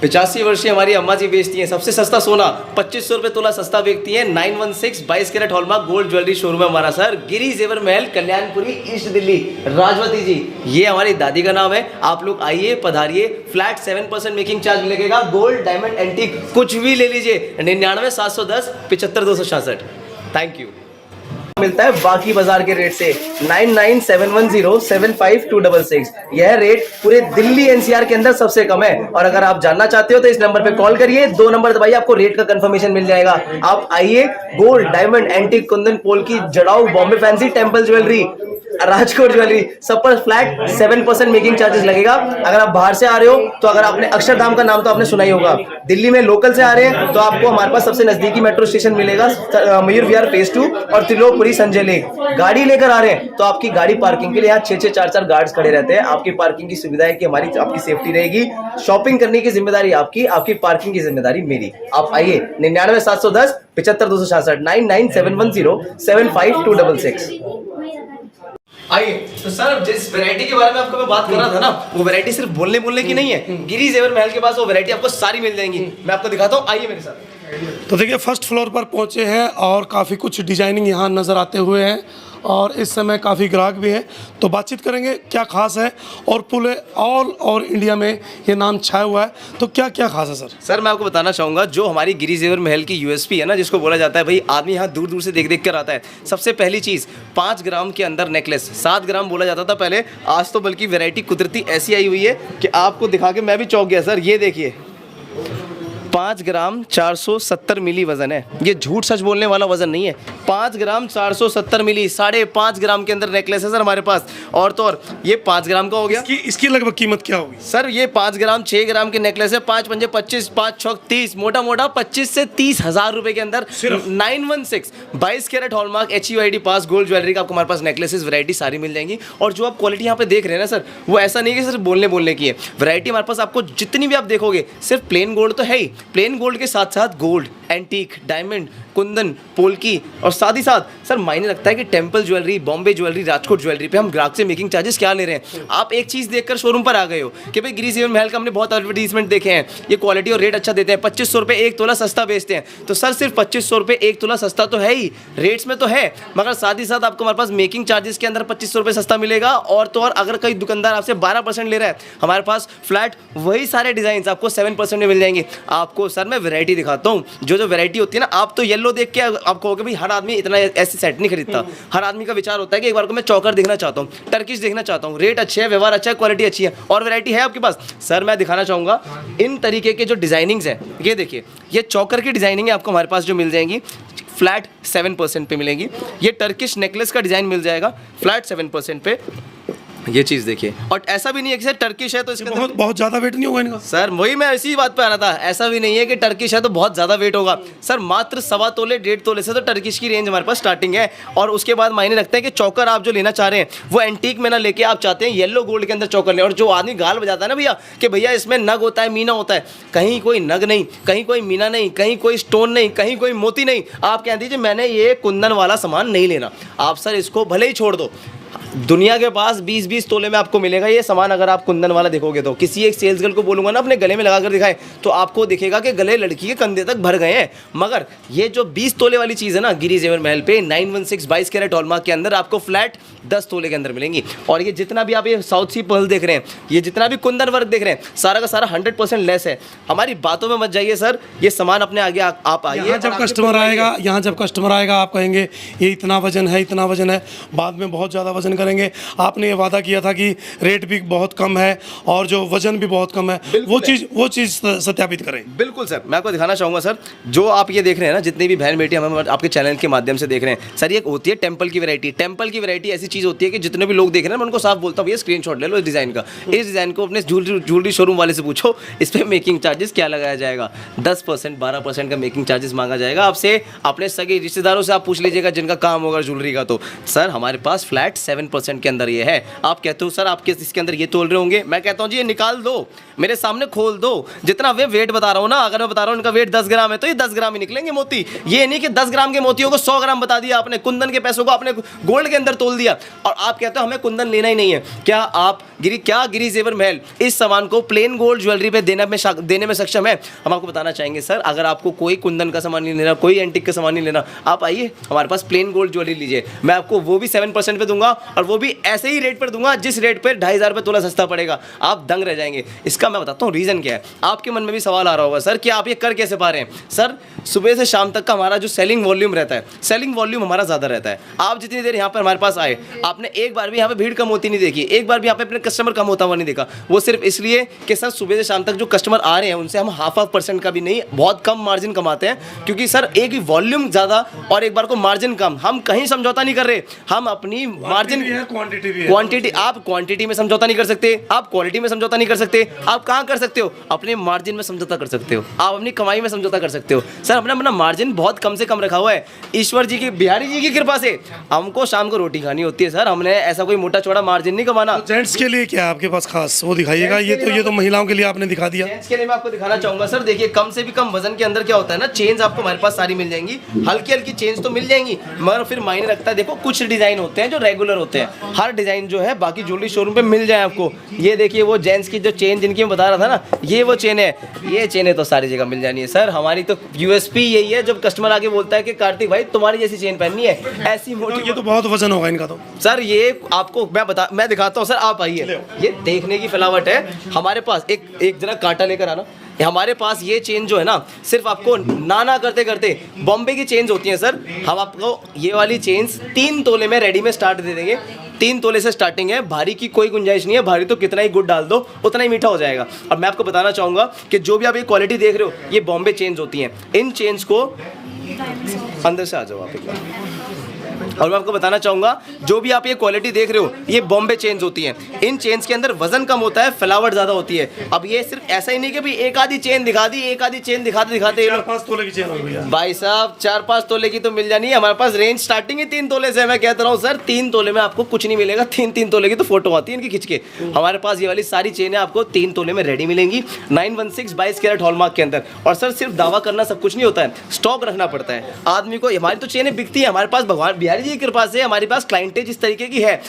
85 वर्षीय हमारी अम्मा जी बेचती हैं सबसे सस्ता सोना 2500 रुपये तोला सस्ता बेचती है। 916 22 carat hallmark gold jewellery showroom है हमारा सर, गिरी जेवर महल, कल्याणपुरी, ईस्ट दिल्ली। राजवती जी ये हमारी दादी का नाम है। आप लोग आइए, पधारिए। फ्लैट 7% मेकिंग चार्ज लगेगा। गोल्ड, डायमंड, एंटीक कुछ भी ले लीजिए। 99 710 75 266। Thank you. मिलता है बाकी बाजार के रेट से 9971075266। यह रेट पूरे दिल्ली एनसीआर के अंदर सबसे कम है। और अगर आप जानना चाहते हो तो इस नंबर पे कॉल करिए, 2 नंबर दबाइए, आपको रेट का कंफर्मेशन मिल जाएगा। आप आइए, gold, diamond, antique, kundan, polki, जड़ाऊ, Bombay fancy, temple jewellery, Rajkot jewellery, सब पर फ्लैट 7% मेकिंग चार्जेस लगेगा। अगर आप बाहर से आ रहे हो तो अगर आपने अक्षरधाम का नाम तो आपने सुना ही होगा, दिल्ली में लोकल से आ रहे हैं तो आपको हमारे पास सबसे नजदीकी मेट्रो स्टेशन मिलेगा मयूर विहार फेज 2 और त्रिलोकपुरी संजय लेक। गाड़ी लेकर आ रहे हैं तो आपकी गाड़ी पार्किंग के लिए यहाँ 6-6 4-4 गार्ड्स खड़े रहते हैं। आपकी पार्किंग की सुविधा है कि हमारी आपकी सेफ्टी रहेगी। शॉपिंग करने की जिम्मेदारी आपकी, आपकी पार्किंग की जिम्मेदारी मेरी। आप आइए, 99 710 75 266, 9971075266। आइए तो सर, जिस वैरायटी के बारे में आपको मैं बात कर रहा था ना, वो वैरायटी सिर्फ बोलने बोलने की नहीं है। गिरी जेवर महल के पास वो वैरायटी आपको सारी मिल जाएंगी। मैं आपको दिखाता हूँ, आइए मेरे साथ। तो देखिए फर्स्ट फ्लोर पर पहुंचे हैं और काफ़ी कुछ डिजाइनिंग यहाँ नज़र आते हुए हैं और इस समय काफ़ी ग्राहक भी हैं, तो बातचीत करेंगे क्या खास है। और पूरे ऑल और इंडिया में ये नाम छाया हुआ है, तो क्या क्या खास है सर? सर मैं आपको बताना चाहूँगा, जो हमारी गिरी जेवर महल की यूएसपी है ना, जिसको बोला जाता है भाई आदमी यहाँ दूर दूर से देख देख कर आता है। सबसे पहली चीज़ 5 ग्राम के अंदर नेकलेस, 7 ग्राम बोला जाता था पहले, आज तो बल्कि वैरायटी कुदरती ऐसी आई हुई है कि आपको दिखा के मैं भी चौंक गया सर। ये देखिए 5 ग्राम 470 मिली वजन है। ये झूठ सच बोलने वाला वजन नहीं है। 5 ग्राम 470 मिली, 5.5 ग्राम के अंदर नेकलेस है सर हमारे पास। और तो और ये 5 ग्राम का हो गया। इसकी लगभग कीमत क्या होगी सर? ये 5 ग्राम 6 ग्राम के नेकलेस है। 5 पंजे 25, 5 छक 30, मोटा मोटा 25 से 30 हजार रुपए के अंदर 916 22 कैरेट हॉलमार्क HUID पास गोल्ड ज्वेलरी का आपको हमारे पास नेकलेसेस वैरायटी सारी मिल जाएंगी। और जो आप क्वालिटी यहाँ पे देख रहे हैं ना सर, वो ऐसा नहीं कि सिर्फ बोलने की है। वैरायटी हमारे पास आपको जितनी भी आप देखोगे, सिर्फ प्लेन गोल्ड तो है ही, प्लेन गोल्ड के साथ साथ gold, antique, diamond, Kundan, polki और साथ ही साथ सर मायने लगता है कि temple jewellery, Bombay jewellery, Rajkot jewellery पे हम ग्राहक से मेकिंग चार्जेस क्या ले रहे हैं। आप एक चीज़ देखकर शोरूम पर आ गए हो कि भाई गिरी जेवर महल का हमने बहुत एडवर्टीजमेंट देखे हैं, ये क्वालिटी और रेट अच्छा देते हैं, 2500 रुपये 1 तोला सस्ता बेचते हैं। तो सर सिर्फ 2500 रुपये 1 तोला सस्ता तो है ही, रेट्स में तो है, मगर साथ ही साथ आपको हमारे पास मेकिंग चार्जेस के अंदर 2500 रुपये सस्ता मिलेगा। और तो और अगर कोई दुकानदार आपसे 12% ले रहा है, हमारे पास फ्लैट वही सारे डिजाइन आपको 7% में मिल जाएंगे। आपको सर मैं वैरायटी दिखाता हूँ, जो वैरायटी होती है ना, आप तो येलो देख के आप कहोगे भाई हर आदमी इतना ऐसे सेट नहीं खरीदता। हर आदमी का विचार होता है कि एक बार को मैं चौकर देखना चाहता हूँ, टर्किश देखना चाहता हूँ, रेट अच्छे है, व्यवहार अच्छा है, क्वालिटी अच्छी है। और वैरायटी है आपके पास सर, मैं दिखाना चाहूँगा इन तरीके के जो डिजाइनिंग्स हैं। ये देखिए, ये चौकर की डिजाइनिंग है आपको हमारे पास जो मिल जाएंगी, फ्लैट 7% पे मिलेगी। ये टर्किश नेकलेस का डिजाइन मिल जाएगा फ्लैट 7% पे। ये चीज़ देखिए, और ऐसा भी नहीं है कि सर टर्किश है तो इसके बहुत ज़्यादा वेट नहीं होगा इनका सर। वही मैं इसी बात पे आ रहा था, ऐसा भी नहीं है कि टर्किश है तो बहुत ज़्यादा वेट होगा सर। मात्र 1.25 तोले 1.5 तोले से तो टर्किश की रेंज हमारे पास स्टार्टिंग है। और उसके बाद मायने रखते हैं कि चौकर आप जो लेना चाह रहे हैं वो एंटीक में ना लेके आप चाहते हैं येलो गोल्ड के अंदर चौकर लें। और जो आदमी गाल बजाता है ना भैया कि भैया इसमें नग होता है, मीना होता है, कहीं कोई नग नहीं, कहीं कोई मीना नहीं, कहीं कोई स्टोन नहीं, कहीं कोई मोती नहीं, आप कह दीजिए मैंने ये कुंदन वाला सामान नहीं लेना। आप सर इसको भले ही छोड़ दो, दुनिया के पास 20-20 तोले में आपको मिलेगा ये सामान। अगर आप कुंदन वाला देखोगे तो किसी एक सेल्स गर्ल को बोलूंगा ना अपने गले में लगाकर दिखाए तो आपको दिखेगा कि गले लड़की के कंधे तक भर गए हैं। मगर ये जो 20 तोले वाली चीज़ है ना, गिरी जेवर महल पे 916 22 कैरेट हॉलमार्क के अंदर आपको फ्लैट 10 तोले के अंदर मिलेंगी। और ये जितना भी आप ये साउथ सी पर्ल देख रहे हैं, ये जितना भी कुंदन वर्क देख रहे हैं, सारा का सारा 100% लेस है। हमारी बातों में मत जाइए सर, ये सामान अपने आगे आप आइए। यहाँ जब कस्टमर आएगा आप कहेंगे ये इतना वजन है, इतना वजन है, बाद में बहुत ज़्यादा वजन करेंगे। आपने ये वादा किया था कि रेट भी बहुत कम है और जो वजन भी बहुत कम है, वो चीज़ सत्यापित करें। बिल्कुल सर, मैं आपको दिखाना चाहूँगा सर, जो आप ये देख रहे हैं ना, जितनी भी बहन बेटी हम आपके चैनल के माध्यम से देख रहे हैं सर, ये होती है टेम्पल की वैरायटी। टेम्पल की वैरायटी ऐसी चीज़ होती है कि जितने भी लोग देख रहे हैं मैं उनको साफ बोलता हूँ, ये स्क्रीनशॉट ले लो इस डिज़ाइन का। इस डिज़ाइन को अपने ज्वेलरी शोरूम वाले से पूछो, इस पर मेकिंग चार्जेस क्या लगाया जाएगा। 10% 12% का मेकिंग चार्जेस मांगा जाएगा आपसे। अपने सगे रिश्तेदारों से आप पूछ लीजिएगा जिनका काम होगा ज्वेलरी का। तो सर हमारे पास फ्लैट 7% के अंदर ये है। आप कहते हो सर आप किस इसके अंदर ये तोल रहे होंगे, मैं कहता हूँ जी ये निकाल दो, मेरे सामने खोल दो, जितना वे वेट बता रहा हूँ ना, अगर मैं बता रहा हूँ इनका वेट 10 ग्राम है तो ये 10 ग्राम ही निकलेंगे मोती। ये नहीं कि 10 ग्राम के मोतियों को 100 ग्राम बता दिया आपने, कुंदन के पैसों को आपने गोल्ड के अंदर तोल दिया। और आप कहते हो हमें कुंदन लेना ही नहीं है, क्या गिरी जेवर महल इस सामान को प्लेन गोल्ड ज्वेलरी पे देने में सक्षम है? हम आपको बताना चाहेंगे सर, अगर आपको कोई कुंदन का सामान नहीं लेना, कोई एंटिक का सामान नहीं लेना, आप आइए हमारे पास प्लेन गोल्ड ज्वेलरी लीजिए। मैं आपको वो भी 7% पे दूंगा, और वो भी ऐसे ही रेट पर दूंगा जिस रेट पर 2,500 रुपये तोला सस्ता पड़ेगा। आप दंग रह जाएंगे। इसका मैं बताता हूँ रीज़न क्या है। आपके मन में भी सवाल आ रहा होगा, सर कि आप ये कर कैसे पा रहे हैं? सर सुबह से शाम तक का हमारा जो सेलिंग वॉल्यूम रहता है, सेलिंग वॉल्यूम हमारा ज़्यादा रहता है। आप जितनी देर यहाँ पर हमारे पास आए, आपने एक बार भी यहाँ पे भीड़ कम होती नहीं देखी, एक बार भी यहाँ पे अपने कस्टमर कम होता हुआ नहीं देखा। वो सिर्फ इसलिए कि सर सुबह से शाम तक जो कस्टमर आ रहे हैं उनसे हम हाफ % का भी नहीं, बहुत कम मार्जिन कमाते हैं, क्योंकि सर एक ही वॉल्यूम ज़्यादा और एक बार को मार्जिन कम। हम कहीं समझौता नहीं कर रहे, हम अपनी मार्जिन क्वांटिटी, आप क्वांटिटी में समझौता नहीं कर सकते, आप क्वालिटी में समझौता नहीं कर सकते। आप कहाँ कर सकते हो? अपने मार्जिन में समझौता कर सकते हो, आप अपनी कमाई में समझौता कर सकते हो। सर अपना अपना मार्जिन बहुत कम से कम रखा हुआ है। ईश्वर जी की, बिहारी जी की कृपा से हमको शाम को रोटी खानी होती है सर, हमने ऐसा कोई मोटा चौड़ा मार्जिन नहीं कमाना। जेंट्स के लिए क्या है आपके पास खास, वो दिखाइएगा। ये तो महिलाओं के लिए आपने दिखा दिया। जेंट्स के लिए मैं आपको दिखाना चाहूंगा सर, देखिए कम से भी कम वजन के अंदर क्या होता है ना, चेन्स आपको हमारे पास सारी मिल जाएंगी, हल्की हल्की चेन्स तो मिल जाएंगी, मगर फिर मायने रखता है। देखो कुछ डिजाइन होते हैं जो रेगुलर होते हैं, हर डिजाइन जो है बाकी ज्वेलरी शोरूम पे मिल जाए आपको। ये देखिए वो जेंट्स की जो चेन जिनकी मैं बता रहा था ना, ये वो चेन है, ये चेनें तो सारी जगह मिल जानी है सर। हमारी तो यूएसपी यही है, जब कस्टमर आके बोलता है कि कार्तिक भाई तुम्हारी जैसी चेन पहननी है, ऐसी मोटी। ये तो बहुत वजन होगा इनका तो सर। ये आपको मैं दिखाता हूँ सर, आप आइए। ये देखने की फैलावट है हमारे पास। एक जरा कांटा लेकर आना। हमारे पास ये चेन जो है ना, सिर्फ आपको ना करते करते बॉम्बे की चेन्स होती हैं सर। हम आपको ये वाली चेन्स 3 तोले में रेडी में स्टार्ट दे देंगे। 3 तोले से स्टार्टिंग है, भारी की कोई गुंजाइश नहीं है। भारी तो कितना ही गुड़ डाल दो उतना ही मीठा हो जाएगा। और मैं आपको बताना चाहूँगा कि जो भी आप ये क्वालिटी देख रहे हो, ये बॉम्बे चेन्स होती हैं। इन चेन्स को अंदर से आ जाओ आप एक बार। और मैं आपको बताना चाहूँगा, जो भी आप ये क्वालिटी देख रहे हो, ये बॉम्बे चेन्स होती हैं। इन चेन्स के अंदर वजन कम होता है, फैलावट ज़्यादा होती है। अब ये सिर्फ ऐसा ही नहीं कि भाई एक आधी चेन दिखा दी, एक आधी चेन दिखाते 4-5 तोले की चेन हो गई भाई साहब। 4-5 तोले की तो मिल जानी है। हमारे पास रेंज स्टार्टिंग ही 3 तोले से। मैं कहता रहा हूँ सर, 3 तोले में आपको कुछ नहीं मिलेगा। 3 तोले की तो फोटो आती है इनकी खिंच के। हमारे पास ये वाली सारी चेनें आपको 3 तोले में रेडी मिलेंगी, 916 22 कैरेट हॉलमार्क के अंदर। और सर सिर्फ दावा करना सब कुछ नहीं होता है, स्टॉक रखना पड़ता है आदमी को। हमारी तो चेनें बिकती है हमारे पास, भगवान बिहारी जी की कृपा से हमारे पास क्लाइंटेज इस तरीके की है।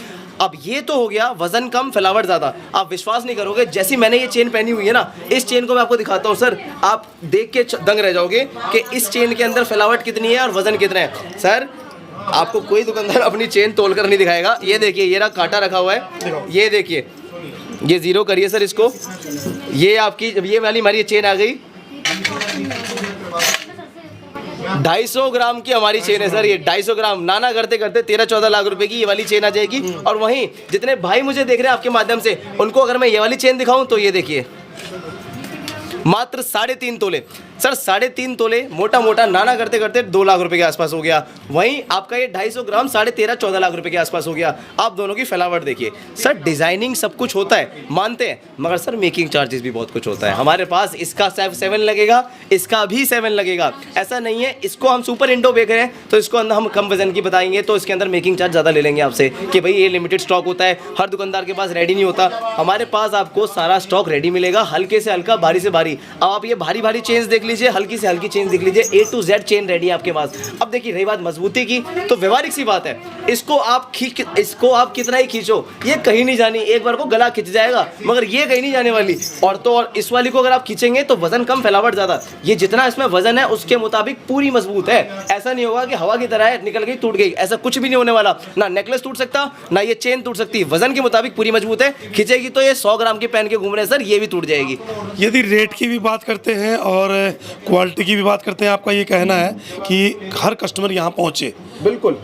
अब ये तो हो गया वजन कम फैलावट ज़्यादा। आप विश्वास नहीं करोगे, जैसी मैंने ये चेन पहनी हुई है ना, इस चेन को मैं आपको दिखाता हूँ सर, आप देख के दंग रह जाओगे कि इस चेन के अंदर फैलावट कितनी है और वजन कितना है। सर आपको कोई दुकानदार अपनी चेन तोल कर नहीं दिखाएगा। ये देखिए, ये रहा कांटा रखा हुआ है, ये देखिए, ये 0 करिए सर इसको। ये आपकी ये वाली हमारी चेन आ गई 250 ग्राम की हमारी चेन है सर। ये 250 ग्राम नाना करते करते 13-14 लाख रुपए की ये वाली चेन आ जाएगी। और वहीं जितने भाई मुझे देख रहे हैं आपके माध्यम से, उनको अगर मैं ये वाली चेन दिखाऊं तो ये देखिए, मात्र 3.5 तोले सर। 3.5 तोले मोटा मोटा नाना करते करते 2 लाख रुपए के आसपास हो गया। वहीं आपका ये 250 ग्राम 13.5-14 लाख रुपए के आसपास हो गया। आप दोनों की फैलावट देखिए सर। डिजाइनिंग सब कुछ होता है, मानते हैं, मगर सर मेकिंग चार्जेस भी बहुत कुछ होता है हमारे पास। इसका 7 लगेगा, इसका भी 7 लगेगा। ऐसा नहीं है इसको हम सुपर इंडो बेच रहे हैं तो इसको अंदर हम कम वजन की बताएंगे तो इसके अंदर मेकिंग चार्ज ज़्यादा ले लेंगे आपसे कि भाई ये लिमिटेड स्टॉक होता है, हर दुकानदार के पास रेडी नहीं होता। हमारे पास आपको सारा स्टॉक रेडी मिलेगा, हल्के से हल्का, भारी से भारी। अब आप ये भारी भारी चेन्स देख लीजिए, हल्की से हल्की चेन देख लीजिए, A to Z chain ready है आपके पास। अब देखिए रही बात मजबूती की, तो व्यवहारिक सी बात है, इसको आप कितना ही खींचो ये कहीं नहीं जानी। एक बार को गला खिंच जाएगा मगर ये कहीं नहीं जाने वाली। और तो और इस वाली को अगर आप खींचेंगे तो वजन कम फैलावट ज़्यादा। ये जितना इसमें वजन है उसके मुताबिक पूरी मजबूत है। ऐसा नहीं होगा कि हवा की तरह है, निकल गई टूट गई, ऐसा कुछ भी नहीं होने वाला। ना नेकलेस टूट सकता, ना ये चेन टूट सकती। वजन के मुताबिक पूरी मजबूत है। खींचेगी तो ये 100 ग्राम की पहन के घूम रहे हैं सर, ये भी टूट जाएगी। यदि रेट की भी बात करते हैं और क्वालिटी की भी बात करते हैं, आपका ये कहना है कि हर कस्टमर यहाँ पहुँचे, बिल्कुल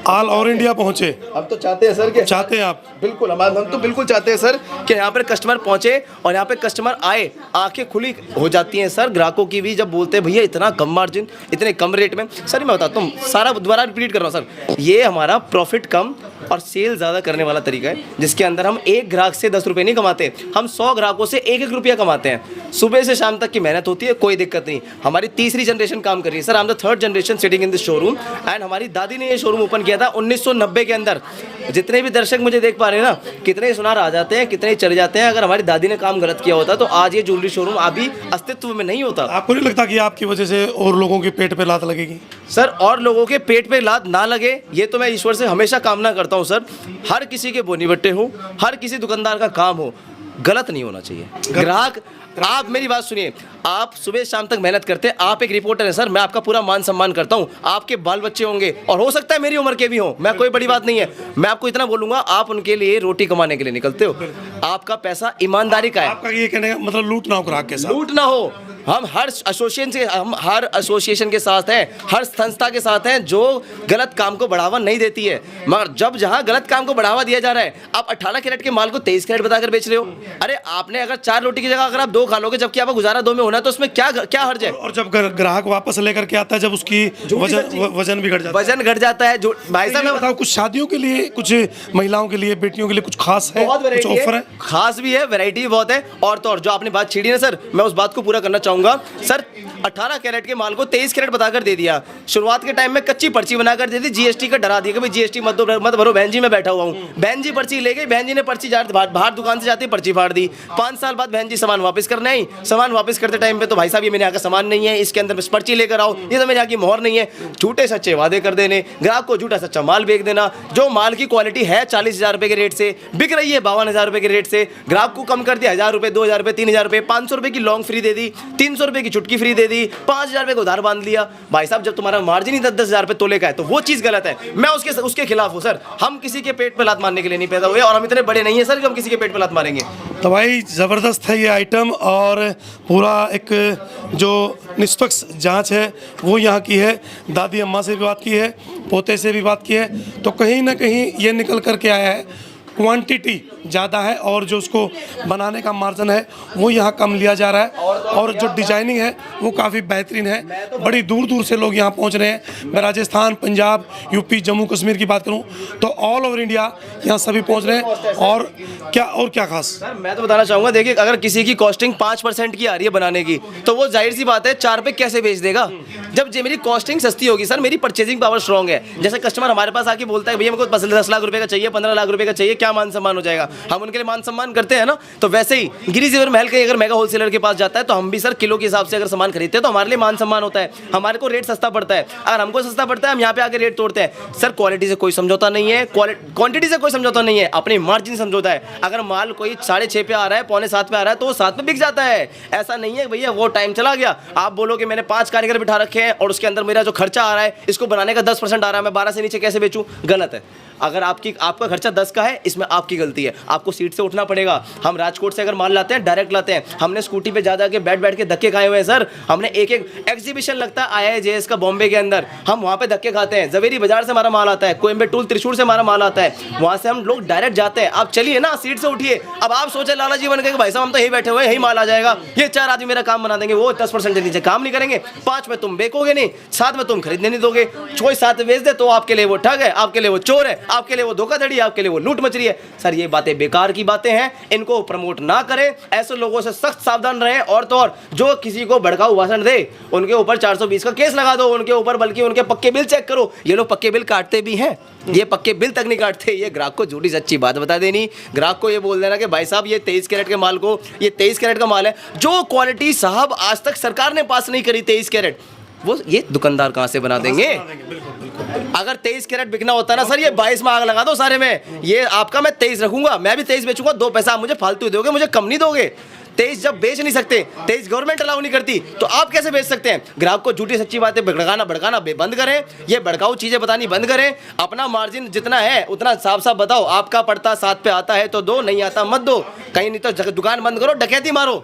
ऑल ओवर इंडिया पहुँचे। हम तो चाहते हैं सर, चाहते हैं आप? बिल्कुल, हम तो बिल्कुल चाहते हैं सर कि यहाँ पर कस्टमर पहुँचे और यहाँ पे कस्टमर आए, आंखें खुली हो जाती हैं सर ग्राहकों की भी, जब बोलते हैं भैया इतना कम मार्जिन, इतने कम रेट में। सर मैं बताता हूँ, सारा दोबारा रिपीट कर रहा हूँ सर, ये हमारा प्रॉफिट कम और सेल ज़्यादा करने वाला तरीका है, जिसके अंदर हम एक ग्राहक से 10 रुपये नहीं कमाते, हम 100 ग्राहकों से 1-1 रुपया कमाते हैं। सुबह से शाम तक की मेहनत होती है, कोई दिक्कत नहीं। हमारी तीसरी जनरेशन काम कर रही है सर, हम the 3rd generation sitting in this showroom. And हमारी दादी ने ये शोरूम ओपन किया था 1990 के अंदर। जितने भी दर्शक मुझे देख पा रहे हैं ना, कितने ही सुनार आ जाते हैं, कितने ही चले जाते हैं। अगर हमारी दादी ने काम गलत किया होता तो आज ये ज्वेलरी शोरूम अभी अस्तित्व में नहीं होता। आपको नहीं लगता कि आपकी वजह से और लोगों के पेट पे लात लगेगी? सर और लोगों के पेट पे लात ना लगे, ये तो मैं ईश्वर से हमेशा कामना करता हूँ सर। हर किसी के बोनी बट्टे हो, हर किसी दुकानदार का काम हो, गलत नहीं होना चाहिए। ग्राहक, आप मेरी बात सुनिए, आप सुबह शाम तक मेहनत करते हैं, आप एक रिपोर्टर हैं सर, मैं आपका पूरा मान सम्मान करता हूं। आपके बाल बच्चे होंगे और हो सकता है मेरी उम्र के भी हों, मैं कोई बड़ी बात नहीं है। मैं आपको इतना बोलूंगा, आप उनके लिए रोटी कमाने के लिए निकलते हो, आपका पैसा ईमानदारी का है। आपका ये कहने का मतलब लूट ना हो ग्राहक के साथ, लूट ना हो। हम हर एसोसिएशन के साथ हैं, हर संस्था के साथ हैं जो गलत काम को बढ़ावा नहीं देती है। मगर जब जहां गलत काम को बढ़ावा दिया जा रहा है, आप 18 कैरेट के माल को 23 कैरेट बताकर बेच रहे हो। अरे आपने अगर 4 रोटी की जगह अगर आप 2 खा लोगे, जबकि आपका गुजारा 2 में होना है, तो उसमें क्या हर्ज है? और जब ग्राहक वापस लेकर के आता है, जब उसकी वजन भी घट जाता है, वजन घट जाता है। जो भाई साहब, मैं बताओ, कुछ शादियों के लिए, कुछ महिलाओं के लिए, बेटियों के लिए कुछ खास है, बहुत कुछ वैरायटी ऑफर है, है? खास भी है, वैरायटी भी बहुत है। और तो और जो आपने बात छेड़ी ना सर, मैं उस बात को पूरा करना चाहूंगा सर। 18 कैरेट के माल को 23 कैरेट बताकर दे दिया। शुरुआत के टाइम में कच्ची पर्ची बनाकर दे दी, जीएसटी का डरा दिया कि भाई जीएसटी मत भरो। बहन जी मैं बैठा हुआ हूँ, बहन जी पर्ची ले गई, बहन जी ने पर्ची बाहर दुकान से जाती पर्ची फाड़ दी। 5 साल बाद बहन जी सामान वापस करने आई, सामान वापस करते टाइम पे तो भाई साहब ये मेरे यहाँ का सामान नहीं है, इसके अंदर पर्ची लेकर आओ, ये तो मेरे यहाँ की मोहर नहीं है। झूठे सच्चे वादे कर देने, ग्राहक को झूठा सच्चा माल बेच देना। जो माल की क्वालिटी है 40,000 रुपए के रेट से बिक रही है 52,000 रुपए के रेट से, ग्राहक को कम कर दिया 1,000 रुपए, 2,000 रुपए, 3,000 रुपए, 500 रुपए की लॉन्ग फ्री दे दी, 300 रुपए की चुटकी फ्री दे दी, 5,000 रुपए को उधार बांध लिया। भाई साहब जब तुम्हारा मार्जिन ही 10,000 रुपए तोले का है तो वो चीज गलत है। मैं उसके खिलाफ हूँ सर। हम किसी के पेट पे लात मारने के लिए नहीं पैदा हुए, और हम इतने बड़े नहीं है सर कि हम किसी के पेट पे लात मारेंगे। तो भाई ज़बरदस्त है ये आइटम, और पूरा एक जो निष्पक्ष जांच है वो यहाँ की है। दादी अम्मा से भी बात की है, पोते से भी बात की है, तो कहीं ना कहीं ये निकल कर के आया है क्वांटिटी ज़्यादा है, और जो उसको बनाने का मार्जिन है वो यहाँ कम लिया जा रहा है, और जो डिजाइनिंग है वो काफ़ी बेहतरीन है। बड़ी दूर दूर से लोग यहाँ पहुँच रहे हैं। मैं राजस्थान, पंजाब, यूपी, जम्मू कश्मीर की बात करूँ तो ऑल ओवर इंडिया यहाँ सभी पहुँच रहे हैं। और क्या खास? सर मैं तो बताना चाहूँगा, देखिए अगर किसी की कॉस्टिंग 5% की आ रही है बनाने की, तो वो जाहिर सी बात है 4 पे कैसे बेच देगा। जब मेरी कॉस्टिंग सस्ती होगी सर, मेरी परचेजिंग पावर स्ट्रॉन्ग है। जैसे कस्टमर हमारे पास आके बोलता है भैया मेरे को 10 लाख रुपए का चाहिए, 15 लाख रुपए का चाहिए, क्या मान सम्मान हो जाएगा? हम उनके लिए मान सम्मान करते हैं ना। तो वैसे ही गिरी जेवर महल के अगर मेगा होलसेलर के पास जाता है तो हम भी सर किलो के हिसाब से अगर सामान खरीदते हैं तो हमारे लिए मान सम्मान होता है, हमारे को रेट सस्ता पड़ता है। अगर हमको सस्ता पड़ता है हम यहाँ पे आके रेट तोड़ते हैं। सर क्वालिटी से कोई समझौता नहीं है, क्वांटिटी से कोई समझौता नहीं है, अपने मार्जिन समझौता है। अगर माल कोई 6.5 पे आ रहा है, 6:45 पे आ रहा है, तो वो 7 पे बिक जाता है। ऐसा नहीं है भैया वो टाइम चला गया, आप बोलो कि मैंने 5 कारीगर बिठा रखे हैं और उसके अंदर मेरा जो खर्चा आ रहा है इसको बनाने का 10% आ रहा है, मैं 12 से नीचे कैसे बेचूं? गलत है। अगर आपका खर्चा 10 का है, इसमें आपकी गलती है, आपको सीट से उठना पड़ेगा। हम राजकोट से अगर माल लाते हैं डायरेक्ट लाते हैं, हमने स्कूटी पे जा के बैठ के धक्के खाए हुए हैं सर। हमने एक एग्जीबिशन लगता है IIJS का बॉम्बे के अंदर, हम वहाँ पे धक्के खाते हैं। जवेरी बाजार से हमारा माल आता है, कोयम्बटूर त्रिशूर से हमारा माल आता है, वहाँ से हम लोग डायरेक्ट जाते हैं। आप चलिए ना, सीट से उठिए। अब आप सोचे लाला जी बन गए भाई साहब हम तो यही बैठे हुए, यही माल आ जाएगा, ये 4 आदमी मेरा काम बना देंगे, वो 10% से नीचे काम नहीं करेंगे, 5 में तुम बेकोगे नहीं, 7 में तुम खरीदने नहीं दोगे। कोई 7 में बेच दे तो आपके लिए वो ठग है, आपके लिए वो चोर है, आपके लिए वो धोखाधड़ी, आपके लिए वो लूट मच रही है। सर ये बातें बेकार की बातें हैं, इनको प्रमोट ना करें, ऐसे लोगों से सख्त सावधान रहें। और तो और जो किसी को भड़काऊ भाषण दे उनके ऊपर 420 का केस लगा दो उनके ऊपर, बल्कि उनके पक्के बिल चेक करो। ये लोग पक्के बिल काटते भी हैं, ये पक्के बिल तक नहीं काटते। ये ग्राहक को झूठी सच्ची बात बता देनी, ग्राहक को ये बोल देना कि भाई साहब ये 23 कैरेट के माल को, ये 23 कैरेट का माल है, जो क्वालिटी साहब आज तक सरकार ने पास नहीं करी 23 कैरेट, वो ये दुकानदार कहाँ से बना देंगे? अगर 23 कैरेट बिकना होता ना सर, ये 22 में आग लगा दो सारे में। ये आपका मैं 23 रखूंगा, मैं भी 23 बेचूंगा, 2 पैसा आप मुझे फालतू दोगे, मुझे कम नहीं दोगे। 23 जब बेच नहीं सकते, 23 गवर्नमेंट अलाउ नहीं करती, तो आप कैसे बेच सकते हैं? ग्राहक को झूठी सच्ची बातें भड़काना बंद करें, ये भड़काऊ चीजें बतानी बंद करें। अपना मार्जिन जितना है उतना साफ साफ बताओ। आपका पड़ता 7 पे आता है तो दो, नहीं आता मत दो, कहीं नहीं तो दुकान बंद करो, डकैती मारो।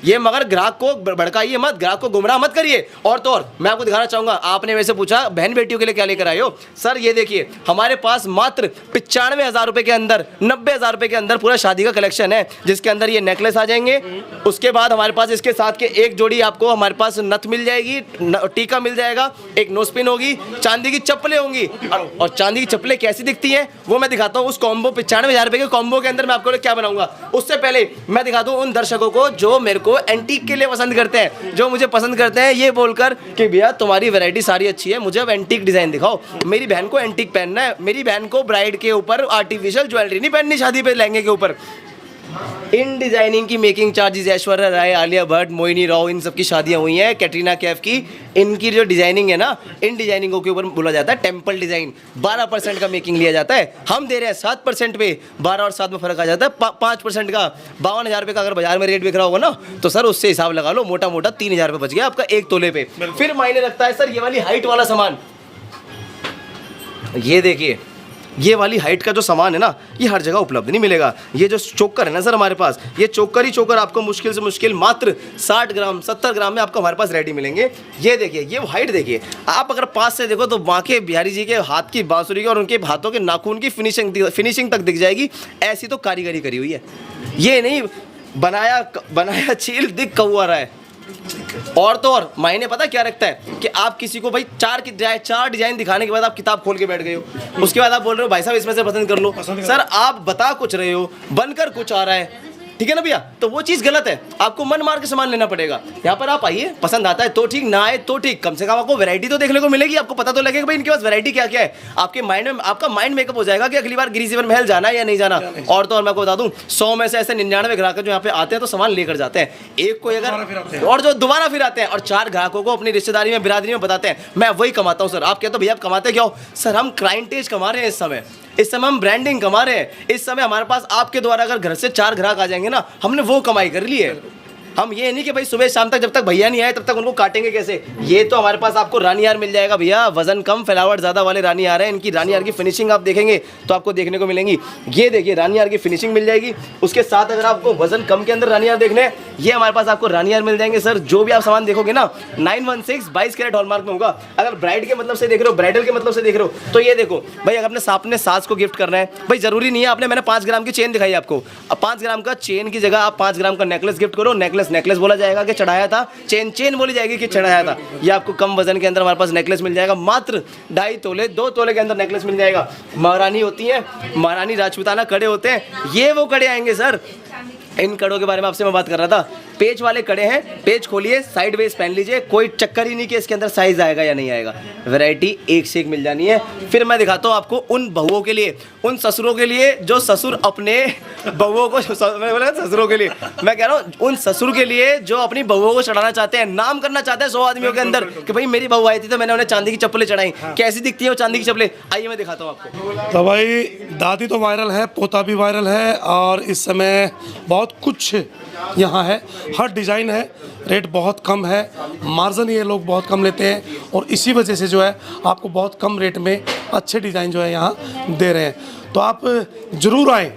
ये मगर ग्राहक को भड़काइए मत, ग्राहक को गुमराह मत करिए। और तो और मैं आपको दिखाना चाहूंगा, आपने वैसे पूछा बहन बेटियों के लिए क्या लेकर आए हो। सर ये देखिए हमारे पास मात्र 95,000 रुपए के अंदर, 90,000 रुपए के अंदर पूरा शादी का कलेक्शन है, जिसके अंदर ये नेकलेस आ जाएंगे। उसके बाद हमारे पास इसके साथ के एक जोड़ी आपको हमारे पास नथ मिल जाएगी, टीका मिल जाएगा, एक नोस्पिन होगी, चांदी की चप्पलें होंगी। और चांदी की चप्पलें कैसी दिखती हैं वो मैं दिखाता हूँ। उस कॉम्बो 95,000 रुपए के कॉम्बो के अंदर मैं आपको क्या बनाऊंगा, उससे पहले मैं दिखाता हूँ उन दर्शकों को जो मेरे को एंटीक के लिए पसंद करते हैं, जो मुझे पसंद करते हैं ये बोलकर कि भैया तुम्हारी वैरायटी सारी अच्छी है, मुझे अब एंटीक डिजाइन दिखाओ। मेरी बहन को एंटीक पहनना है, मेरी बहन को ब्राइड के ऊपर आर्टिफिशियल ज्वेलरी नहीं पहननी शादी पे लहंगे के ऊपर। इन डिजाइनिंग की मेकिंग चार्जेस ऐश्वर्या राय, आलिया भट्ट, मोहिनी राव, इन सब की शादियां हुई हैं, कैटरीना कैफ की। इनकी जो डिजाइनिंग है ना, इन डिजाइनिंगों के ऊपर बोला जाता है टेम्पल डिजाइन। 12% का मेकिंग लिया जाता है, हम दे रहे हैं 7% पे। 12 और 7 में फर्क आ जाता है 5% का। 52,000 रुपये का अगर बाजार में रेट बिक रहा होगा ना, तो सर उससे हिसाब लगा लो, मोटा मोटा 3,000 रुपये बच गया आपका 1 तोले पे। फिर मायने रखता है सर ये वाली हाइट वाला सामान। ये देखिए, ये वाली हाइट का जो सामान है ना, ये हर जगह उपलब्ध नहीं मिलेगा। ये जो चोकर है ना सर हमारे पास, ये चोकर ही चोकर आपको मुश्किल से मुश्किल मात्र 60 ग्राम 70 ग्राम में आपको हमारे पास रेडी मिलेंगे। ये देखिए, ये हाइट देखिए, आप अगर पास से देखो तो बांके बिहारी जी के हाथ की बांसुरी की और उनके हाथों के नाखून की फिनिशिंग तक दिख जाएगी। ऐसी तो कारीगरी करी हुई है। ये नहीं बनाया चील दिख कौआ रहा है। और तो और मायने पता क्या रखता है कि आप किसी को भाई चार डिजाइन दिखाने के बाद आप किताब खोल के बैठ गए हो, उसके बाद आप बोल रहे हो भाई साहब इसमें से पसंद कर लो। सर आप बता कुछ रहे हो, बनकर कुछ आ रहा है, ठीक है ना भैया, तो वो चीज़ गलत है। आपको मन मार के सामान लेना पड़ेगा। यहाँ पर आप आइए, पसंद आता है तो ठीक, ना आए तो ठीक, कम से कम आपको वैरायटी तो देखने को मिलेगी, आपको पता तो लगेगा भाई इनके पास वैरायटी क्या क्या है। आपके माइंड में आपका माइंड मेकअप हो जाएगा कि अगली बार गिरिजीवन महल जाना है या नहीं जाना। और तो और मैं आपको बता दूं, 100 में से ऐसे 99 ग्राहक जो यहाँ पे आते हैं तो सामान लेकर जाते हैं। एक कोई अगर और जो दोबारा फिर आते हैं और 4 ग्राहकों को अपनी रिश्तेदारी में बिरादरी में बताते हैं मैं वही कमाता हूँ। सर आप कहते हो भैया आप कमाते क्या हो? सर हम क्लाइंटेज कमा रहे हैं इस समय हम ब्रांडिंग कमा रहे हैं। इस समय हमारे पास आपके द्वारा अगर घर से 4 ग्राहक आ जाएंगे ना, हमने वो कमाई कर ली है। हम ये नहीं कि भाई सुबह शाम तक जब तक भैया नहीं आए तब तक उनको काटेंगे कैसे। ये तो हमारे पास आपको रानी हार मिल जाएगा भैया, वजन कम फैलावट ज़्यादा वाले रानी हार है। इनकी रानी हार की फिनिशिंग आप देखेंगे तो आपको देखने को मिलेंगी। ये देखिए रानी हार की फिनिशिंग मिल जाएगी। उसके साथ अगर आपको वजन कम के अंदर रानी हार देखने हैं, ये हमारे पास आपको रानी हार मिल जाएंगे। सर जो भी आप सामान देखोगे ना 916 22 कैरेट हॉलमार्क में होगा। अगर ब्राइड के मतलब से देख रहे हो, ब्राइडल के मतलब से देख रहे हो, तो ये देखो भाई अगर अपने सास को गिफ्ट करना है, भाई जरूरी नहीं है मैंने 5 ग्राम की चेन दिखाई आपको, अब 5 ग्राम का चेन की जगह आप 5 ग्राम का नेकलेस गिफ्ट करो। नेकलेस बोला जाएगा कि चढ़ाया था, चेन बोली जाएगी कि चढ़ाया था। ये आपको कम वजन के अंदर हमारे पास नेकलेस मिल जाएगा, मात्र 2.5 तोले 2 तोले के अंदर नेकलेस मिल जाएगा। महारानी होती है, महारानी राजपूताना कड़े होते हैं, ये वो कड़े आएंगे सर। इन कड़ों के बारे में आपसे मैं बात कर रहा था। पेज वाले कड़े हैं, पेज खोलिए, साइड वेज पहन लीजिए, कोई चक्कर ही नहीं कि इसके अंदर साइज आएगा या नहीं आएगा। वैरायटी एक से एक मिल जानी है। फिर मैं दिखाता हूँ आपको उन बहुओं के लिए, उन ससुरों के लिए जो ससुर अपने बहुओं को, मैं बोला ससुरों के लिए, मैं कह रहा हूँ उन ससुर के लिए जो अपनी बहुओं को चढ़ाना चाहते हैं, नाम करना चाहते हैं 100 आदमियों के अंदर कि भाई मेरी बहू आई थी तो मैंने उन्हें चांदी की चप्पलें चढ़ाई। कैसी दिखती है वो चांदी की चप्पलें, आइए मैं दिखाता हूँ आपको। तो भाई दादी तो वायरल है, पोता भी वायरल है, और इस समय बहुत कुछ यहाँ है, हर डिज़ाइन है, रेट बहुत कम है, मार्जिन ये लोग बहुत कम लेते हैं, और इसी वजह से जो है आपको बहुत कम रेट में अच्छे डिज़ाइन जो है यहाँ दे रहे हैं। तो आप ज़रूर आएँ,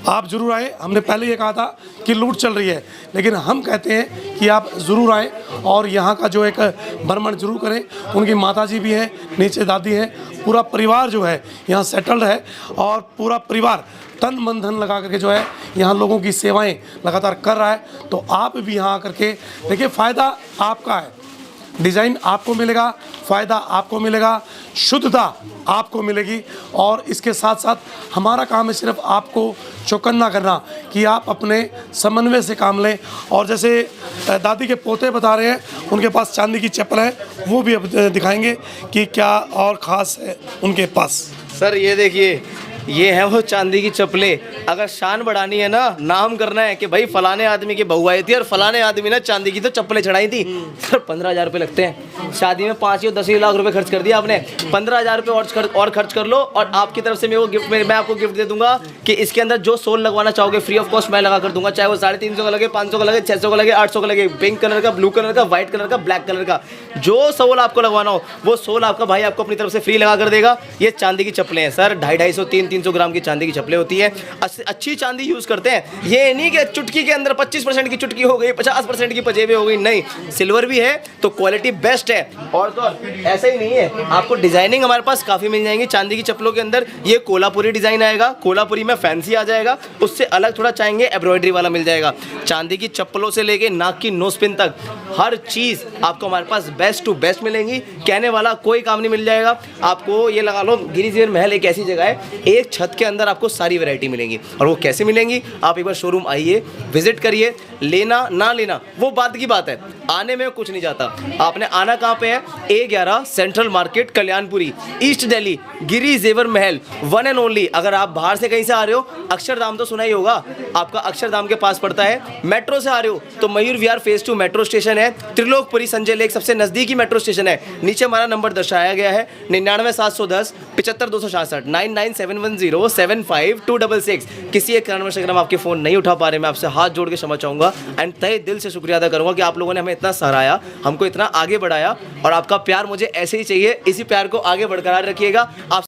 आप ज़रूर आएँ। हमने पहले ये कहा था कि लूट चल रही है, लेकिन हम कहते हैं कि आप ज़रूर आएँ और यहाँ का जो एक भ्रमण जरूर करें। उनकी माताजी भी हैं, नीचे दादी हैं, पूरा परिवार जो है यहाँ सेटल्ड है, और पूरा परिवार तन मन धन लगा करके जो है यहाँ लोगों की सेवाएं लगातार कर रहा है। तो आप भी यहाँ आकर के देखिए, फ़ायदा आपका है, डिज़ाइन आपको मिलेगा, फ़ायदा आपको मिलेगा, शुद्धता आपको मिलेगी, और इसके साथ साथ हमारा काम है सिर्फ आपको चौकन्ना करना कि आप अपने समन्वय से काम लें। और जैसे दादी के पोते बता रहे हैं, उनके पास चांदी की चप्पल है, वो भी अब दिखाएंगे कि क्या और ख़ास है उनके पास। सर ये देखिए, ये है वो चांदी की चप्पलें। अगर शान बढ़ानी है ना, नाम करना है कि भाई फलाने आदमी की बहू आई थी और फलाने आदमी ने चांदी की तो चप्पलें चढ़ाई थी, सर 15,000 रुपये लगते हैं। शादी में 5 या 10 लाख रुपए खर्च कर दिया आपने, 15,000 रुपये और खर्च कर लो, और आपकी तरफ से मैं आपको गिफ्ट दे दूंगा कि इसके अंदर जो सोल लगवाना चाहोगे फ्री ऑफ कॉस्ट मैं लगा कर दूंगा, चाहे वो 350 का लगे, 500 का लगे, 600 का लगे, 800 का लगे, पिंक कलर का, ब्लू कलर का, व्हाइट कलर का, ब्लैक कलर का, जो सोल आपको लगवाना हो वो सोल आपका भाई आपको अपनी तरफ से फ्री लगा कर देगा। ये चांदी की चप्पलें हैं सर, 250, 300 ग्राम की चांदी की चप्पलें होती है। अच्छी चांदी यूज करते हैं, ये नहीं कि चुटकी के अंदर 25% की चुटकी हो गई, 50% की पजेबें हो गई, नहीं, सिल्वर भी है तो क्वालिटी बेस्ट है। और तो ऐसा ही नहीं है, आपको डिजाइनिंग हमारे पास काफी मिल जाएंगी चांदी की चप्पलों के अंदर। ये कोल्हापुरी डिजाइन आएगा, कोल्हापुरी में फैंसी आ जाएगा, उससे अलग थोड़ा चाहेंगे एम्ब्रॉयडरी वाला मिल जाएगा। चांदी की चप्पलों से लेके नाक की नोजपिन तक हर चीज आपको हमारे पास बेस्ट टू बेस्ट मिलेंगी, कहने वाला कोई काम नहीं मिल जाएगा आपको। ये लगा लो गिरिजीवन महल एक ऐसी जगह है, एक एक छत के अंदर आपको सारी वैरायटी मिलेंगी। और वो कैसे मिलेंगी, आप एक बार शोरूम आइए, विजिट करिए, लेना ना लेना वो बात की बात है, आने में कुछ नहीं जाता। आपने आना कहाँ पे है, A11 central market Kalyanpuri, east Delhi, Giri Jewar Mahal, one and only. अगर आप बाहर से कहीं से आ रहे हो, अक्षरधाम तो सुना ही होगा, आपका अक्षरधाम के पास पड़ता है। मेट्रो से आ रहे हो तो Mayur Vihar phase 2 metro station है, त्रिलोकपुरी संजय लेक सबसे नजदीकी मेट्रो स्टेशन है। नीचे हमारा नंबर दर्शाया गया है 99 710 75 266 99 710 75 266। किसी एक कारणवश अगर हम आपके फ़ोन नहीं उठा पा रहे, मैं आपसे हाथ जोड़ के क्षमा चाहूँगा एंड तहे दिल से शुक्रिया अदा करूँगा कि आप लोगों ने हमें इतना सराहाया, हमको इतना आगे बढ़ाया, और आपका प्यार मुझे ऐसे ही चाहिए। इसी प्यार को आगे बरकरार रखिएगा। आप